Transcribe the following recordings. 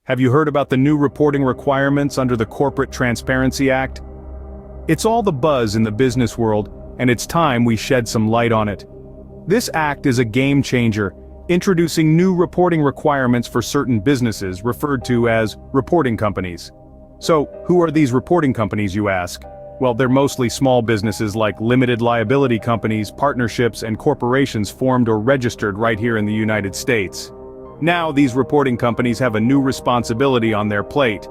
Have you heard about the new reporting requirements under the Corporate Transparency Act? It's all the buzz in the business world, and it's time we shed some light on it. This act is a game changer, introducing new reporting requirements for certain businesses referred to as reporting companies. So, who are these reporting companies, you ask? Well, they're mostly small businesses like limited liability companies, partnerships, and corporations formed or registered right here in the United States. Now, these reporting companies have a new responsibility on their plate.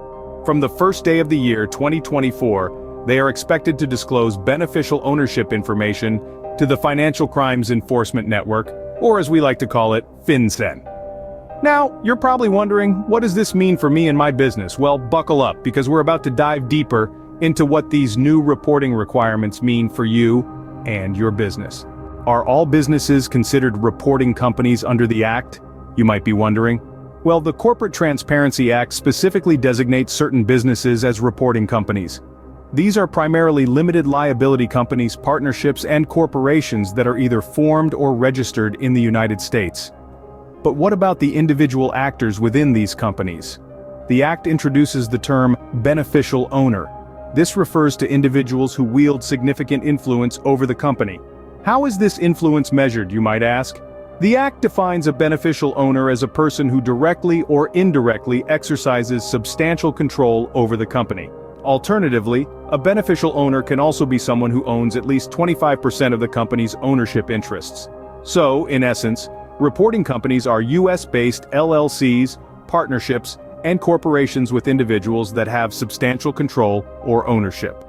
From the first day of the year 2024, they are expected to disclose beneficial ownership information to the Financial Crimes Enforcement Network, or as we like to call it, FinCEN. Now, you're probably wondering, what does this mean for me and my business? Well, buckle up, because we're about to dive deeper into what these new reporting requirements mean for you and your business. Are all businesses considered reporting companies under the Act? You might be wondering. Well, the Corporate Transparency Act specifically designates certain businesses as reporting companies. These are primarily limited liability companies, partnerships, and corporations that are either formed or registered in the United States. But what about the individual actors within these companies? The Act introduces the term beneficial owner. This refers to individuals who wield significant influence over the company. How is this influence measured, you might ask? The Act defines a beneficial owner as a person who directly or indirectly exercises substantial control over the company. Alternatively, a beneficial owner can also be someone who owns at least 25% of the company's ownership interests. So, in essence, reporting companies are US-based LLCs, partnerships, and corporations with individuals that have substantial control or ownership.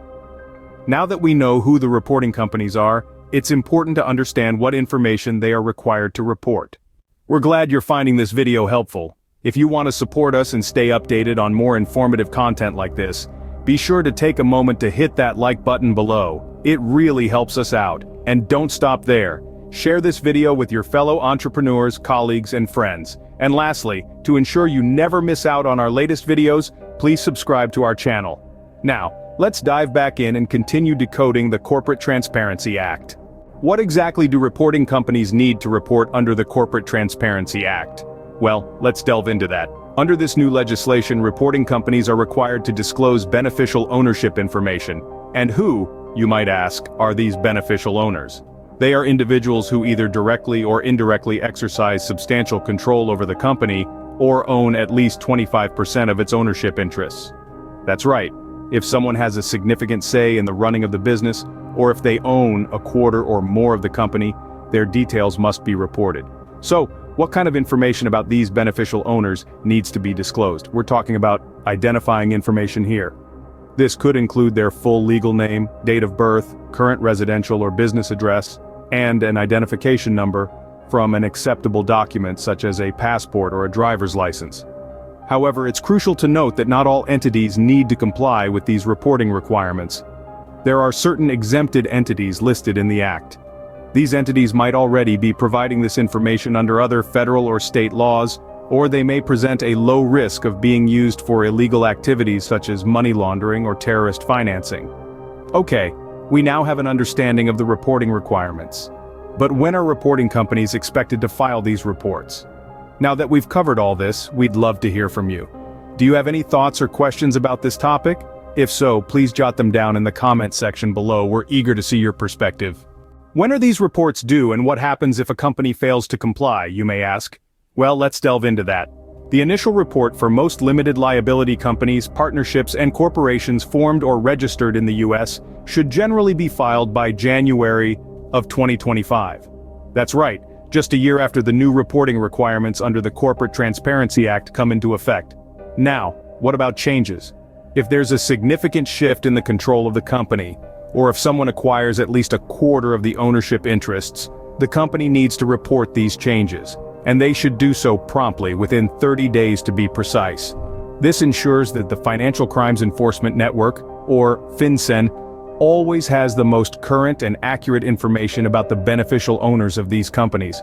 Now that we know who the reporting companies are, it's important to understand what information they are required to report. We're glad you're finding this video helpful. If you want to support us and stay updated on more informative content like this, be sure to take a moment to hit that like button below. It really helps us out. And don't stop there. Share this video with your fellow entrepreneurs, colleagues, and friends. And lastly, to ensure you never miss out on our latest videos, please subscribe to our channel. Now, let's dive back in and continue decoding the Corporate Transparency Act. What exactly do reporting companies need to report under the Corporate Transparency Act? Well, let's delve into that. Under this new legislation, reporting companies are required to disclose beneficial ownership information. And who, you might ask, are these beneficial owners? They are individuals who either directly or indirectly exercise substantial control over the company, or own at least 25% of its ownership interests. That's right. If someone has a significant say in the running of the business, or if they own a quarter or more of the company, their details must be reported. So, what kind of information about these beneficial owners needs to be disclosed? We're talking about identifying information here. This could include their full legal name, date of birth, current residential or business address, and an identification number from an acceptable document such as a passport or a driver's license. However, it's crucial to note that not all entities need to comply with these reporting requirements. There are certain exempted entities listed in the Act. These entities might already be providing this information under other federal or state laws, or they may present a low risk of being used for illegal activities such as money laundering or terrorist financing. Okay, we now have an understanding of the reporting requirements. But when are reporting companies expected to file these reports? Now that we've covered all this, we'd love to hear from you. Do you have any thoughts or questions about this topic? If so, please jot them down in the comment section below. We're eager to see your perspective. When are these reports due, and what happens if a company fails to comply, you may ask? Well, let's delve into that. The initial report for most limited liability companies, partnerships, and corporations formed or registered in the US should generally be filed by January of 2025. That's right, just a year after the new reporting requirements under the Corporate Transparency Act come into effect. Now, what about changes? If there's a significant shift in the control of the company, or if someone acquires at least a quarter of the ownership interests, the company needs to report these changes, and they should do so promptly, within 30 days to be precise. This ensures that the Financial Crimes Enforcement Network, or FinCEN, always has the most current and accurate information about the beneficial owners of these companies.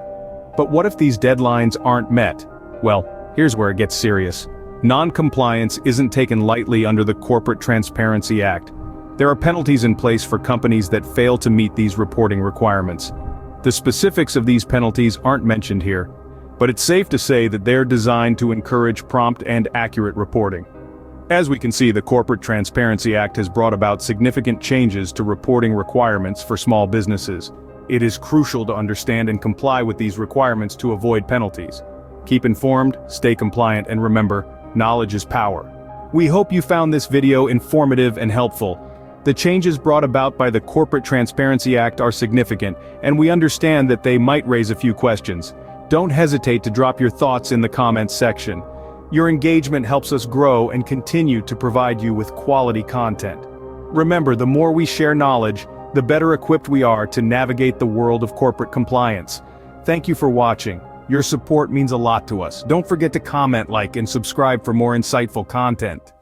But what if these deadlines aren't met? Well, here's where it gets serious. Non-compliance isn't taken lightly under the Corporate Transparency Act. There are penalties in place for companies that fail to meet these reporting requirements. The specifics of these penalties aren't mentioned here, but it's safe to say that they're designed to encourage prompt and accurate reporting. As we can see, the Corporate Transparency Act has brought about significant changes to reporting requirements for small businesses. It is crucial to understand and comply with these requirements to avoid penalties. Keep informed, stay compliant, and remember, knowledge is power. We hope you found this video informative and helpful. The changes brought about by the Corporate Transparency Act are significant, and we understand that they might raise a few questions. Don't hesitate to drop your thoughts in the comments section. Your engagement helps us grow and continue to provide you with quality content. Remember, the more we share knowledge, the better equipped we are to navigate the world of corporate compliance. Thank you for watching. Your support means a lot to us. Don't forget to comment, like, and subscribe for more insightful content.